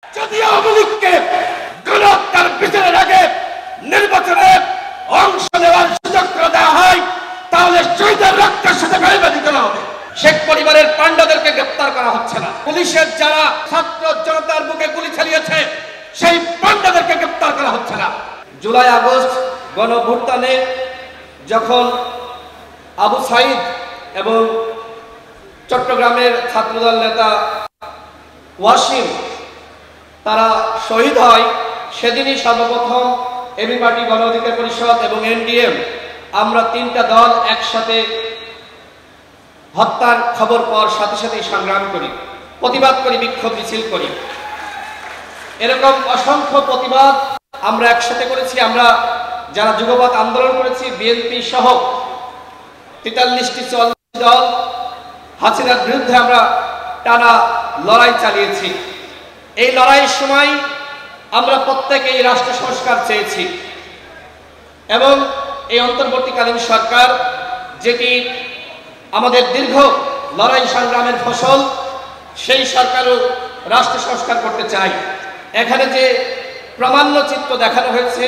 যদি আওয়ামী লীগকে গণহত্যার বিচারের আগে নির্বাচনে অংশ নেওয়ার সুযোগ করে দেওয়া হয়, তাহলে শহীদের রক্তের সাথে বেইমানি করা হবে। শেখ পরিবারের পান্ডাদেরকে গ্রেফতার করা হচ্ছে না। পুলিশের যারা ছাত্র জনতার বুকে গুলি চালিয়েছে সেই পান্ডাদেরকে গ্রেফতার করা হচ্ছে না। জুলাই আগস্ট গণঅভ্যুত্থানে যখন আবু সাইদ এবং চট্টগ্রামের ছাত্রদল নেতা ওয়াসিম তারা শহীদ হয়, সেদিনই সর্বপ্রথম এবি পার্টি গণ অধিকার পরিষদ এবং এনডিএম আমরা তিনটা দল একসাথে হত্যার খবর পাওয়ার সাথে সাথেই সংগ্রাম করি, প্রতিবাদ করি, বিক্ষোভ মিছিল করি। এরকম অসংখ্য প্রতিবাদ আমরা একসাথে করেছি। আমরা যারা যুগপৎ আন্দোলন করেছি, বিএনপি সহ 43টি দল হাসিনার বিরুদ্ধে আমরা টানা লড়াই চালিয়েছি। এই লড়াইয়ের সময় আমরা প্রত্যেকেই রাষ্ট্র সংস্কার চেয়েছি এবং এই অন্তর্বর্তীকালীন সরকার, যেটি আমাদের দীর্ঘ লড়াই সংগ্রামের ফসল, সেই সরকারও রাষ্ট্র সংস্কার করতে চাই। এখানে যে প্রামাণ্য চিত্র দেখানো হয়েছে,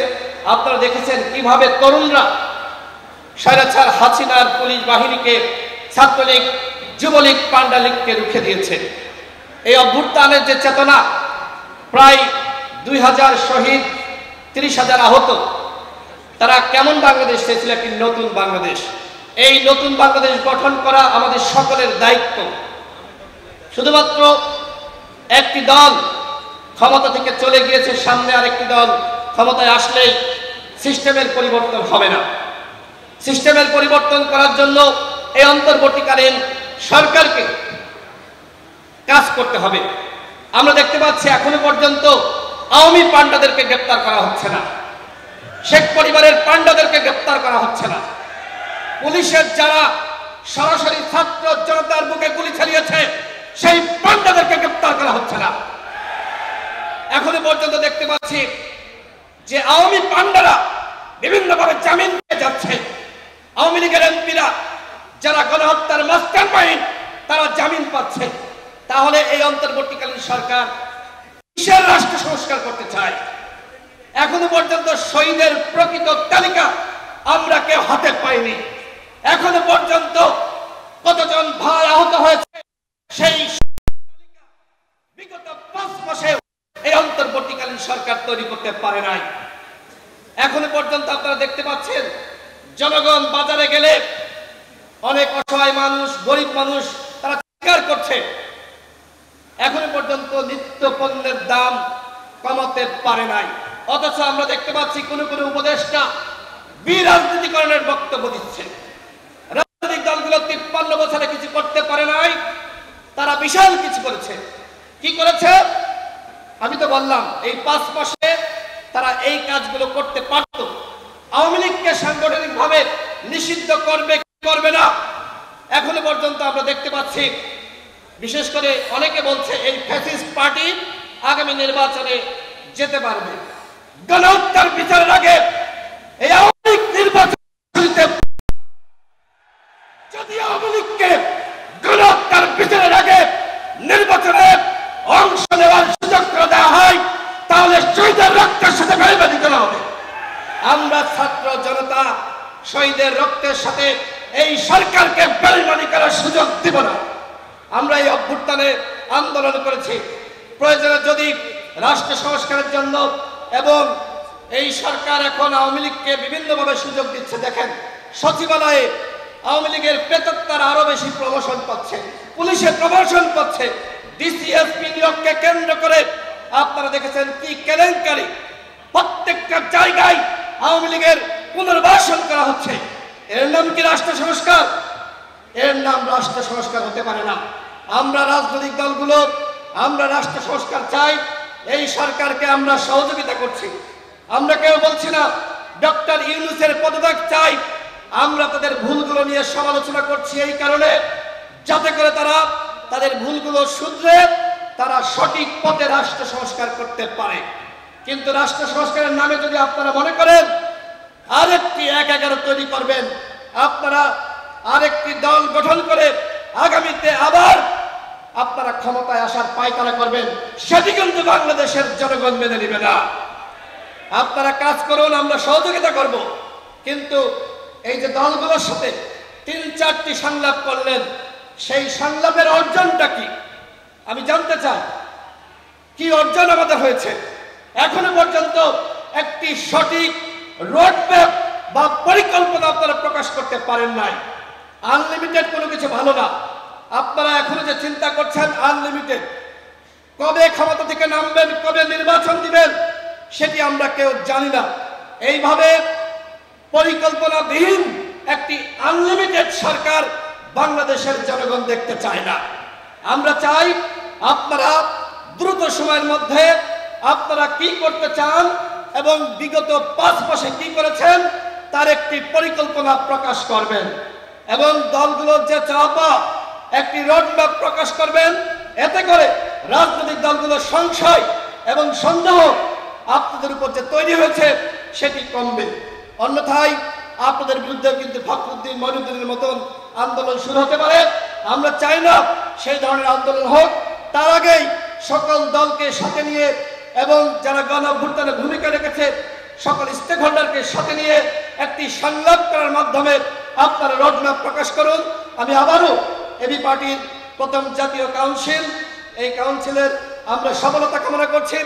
আপনারা দেখেছেন কিভাবে তরুণরা স্বৈরাচার হাসিনার পুলিশ বাহিনীকে, ছাত্রলীগ, যুবলীগ, পান্ডা লীগকে রুখে দিয়েছে। এই অভ্যুত্থানের যে চেতনা, প্রায় 2000 শহীদ, 30,000 আহত, তারা কেমন বাংলাদেশ চেয়েছিল? একটি নতুন বাংলাদেশ। এই নতুন বাংলাদেশ গঠন করা আমাদের সকলের দায়িত্ব। শুধুমাত্র একটি দল ক্ষমতা থেকে চলে গিয়েছে, সামনে আরেকটি দল ক্ষমতায় আসলেই সিস্টেমের পরিবর্তন হবে না। সিস্টেমের পরিবর্তন করার জন্য এই অন্তর্বর্তীকালীন সরকারকে কাজ করতে হবে। আমরা দেখতে পাচ্ছি এখনো পর্যন্ত আওয়ামী পান্ডাদেরকে গ্রেফতার করা হচ্ছে না, শেখ পরিবারের পান্ডাদেরকে গ্রেফতার করা হচ্ছে না। পুলিশের যারা সরাসরি ছাত্র জনতার বুকে গুলি চালিয়েছে সেই পান্ডাদেরকে গ্রেফতার করা হচ্ছে না। এখনো পর্যন্ত দেখতে পাচ্ছি যে আওয়ামী পান্ডারা বিভিন্নভাবে জামিন পেয়ে যাচ্ছে। আওয়ামী লীগের এমপিরা যারা গণহত্যার মাস্টারমাইন্ড, তারা জামিন পাচ্ছে। তাহলে এই অন্তর্বর্তীকালীন সরকার কিসের রাষ্ট্র সংস্কার করতে চায়? এখনো পর্যন্ত শহীদের প্রকৃত তালিকা আমরা কেউ হাতে পাইনি। এখনো পর্যন্ত কতজন ভাই আহত হয়েছে সেই তালিকা বিগত 5 মাসে এই অন্তর্বর্তীকালীন সরকার তৈরি করতে পারে নাই। এখনো পর্যন্ত আপনারা দেখতে পাচ্ছেন জনগণ বাজারে গেলে অনেক অসহায় মানুষ, গরিব মানুষ, তারা চিৎকার করছে। এখনো পর্যন্ত নিত্য পণ্যের দাম কমাতে পারে নাই। অথচ আমরা দেখতে পাচ্ছি কোন কোন উপদেষ্টা বিরাজনীতিকরণের বক্তব্য দিচ্ছে। রাজনৈতিক দলগুলো 53 বছরে কিছু করতে পারে নাই, তারা বিশাল কিছু করেছে। কি করেছে? আমি তো বললাম এই 5 মাসে তারা এই কাজগুলো করতে পারত। আওয়ামী লীগকে সাংগঠনিকভাবে নিষিদ্ধ করবে কি করবে না, এখনো পর্যন্ত আমরা দেখতে পাচ্ছি। বিশেষ করে অনেকে বলছে এই ফ্যাসিস্ট পার্টি আগামী নির্বাচনে যেতে পারবে। গণহত্যার বিচারের আগে এই আওয়ামী লীগ নির্বাচন, যদি আওয়ামী লীগকে গণহত্যার বিচারের আগে নির্বাচনে অংশ নেওয়ার সুযোগ করে দেওয়া হয়, তাহলে শহীদের রক্তের সাথে বেইমানি করা হবে। আমরা ছাত্র জনতা শহীদের রক্তের সাথে এই সরকারকে বেইমানি করার সুযোগ দিব না। আমরা এই অভ্যুত্থানে আন্দোলন করেছি। প্রয়োজনে যদি রাষ্ট্র সংস্কারের জন্য, এবং এই সরকার এখন আওয়ামী লীগকে বিভিন্নভাবে সুযোগ দিচ্ছে। দেখেন সচিবালয়ে আওয়ামী লীগের প্রেতাত্মারা আরো বেশি প্রমোশন পাচ্ছে, পুলিশে প্রমোশন পাচ্ছে। ডিসিএসপি নিয়োগকে কেন্দ্র করে আপনারা দেখেছেন কি কেলেঙ্কারি। প্রত্যেকটা জায়গায় আওয়ামী লীগের পুনর্বাসন করা হচ্ছে। এর নাম কি রাষ্ট্র সংস্কার? এর নাম রাষ্ট্র সংস্কার হতে পারে না। আমরা রাজনৈতিক দলগুলো আমরা রাষ্ট্র সংস্কার চাই। এই সরকারকে আমরা সহযোগিতা করছি। আমরা কেউ বলছি না ডক্টর ইউনূসের পদত্যাগ চাই। আমরা তাদের ভুলগুলো নিয়ে সমালোচনা করছি এই কারণে, যাতে করে তারা তাদের ভুলগুলো শুধরে তারা সঠিক পথে রাষ্ট্র সংস্কার করতে পারে। কিন্তু রাষ্ট্র সংস্কারের নামে যদি আপনারা মনে করেন আরেকটি 1-11 তৈরি করবেন, আপনারা আরেকটি দল গঠন করে আগামীতে আবার আপনারা ক্ষমতায় আসার পায়তারা করবেন, সেটি কিন্তু বাংলাদেশের জনগণ মেনে নেবে না। আপনারা কাজ করুন, আমরা সহযোগিতা করব, কিন্তু এই যে দলগুলোর সাথে 3-4টি সংলাপ করলেন, সেই সংলাপের অর্জনটা কি আমি জানতে চাই। কি অর্জন আমাদের হয়েছে? এখনো পর্যন্ত একটি সঠিক রোডম্যাপ বা পরিকল্পনা আপনারা প্রকাশ করতে পারেন নাই। আনলিমিটেড কোনো কিছু ভালো না। আপনারা এখনো যে চিন্তা করছেন আনলিমিটেড, কবে ক্ষমতা থেকে নামবেন, কবে নির্বাচন দিবেন, সেটি আমরা কেউ জানি না। এইভাবে পরিকল্পনাবিহীন একটি আনলিমিটেড সরকার বাংলাদেশের জনগণ দেখতে চায় না। আমরা চাই আপনারা দ্রুত সময়ের মধ্যে আপনারা কি করতে চান এবং বিগত 5 মাসে কি করেছেন তার একটি পরিকল্পনা প্রকাশ করবেন, এবং দলগুলোর যে চাপা একটি রোডম্যাপ প্রকাশ করবেন। এতে করে রাজনৈতিক দলগুলোর সংশয় এবং সন্দেহ আপনাদের উপর যে তৈরি হয়েছে সেটি কমবে। অন্যথায় আপনাদের বিরুদ্ধে কিন্তু ফখরুদ্দিন মঈনুদ্দিনের মতন আন্দোলন শুরু হতে পারে। আমরা চাই না সেই ধরনের আন্দোলন হোক। তার আগেই সকল দলকে সাথে নিয়ে এবং যারা গণঅভ্যুত্থানে ভূমিকা রেখেছে সকল স্টেক হোল্ডারকে সাথে নিয়ে একটি সংলাপ করার মাধ্যমে আপনারা রোডম্যাপ প্রকাশ করুন। আমি আবারও এবি পার্টির প্রথম জাতীয় কাউন্সিল, এই কাউন্সিলের আমরা সফলতা কামনা করছি।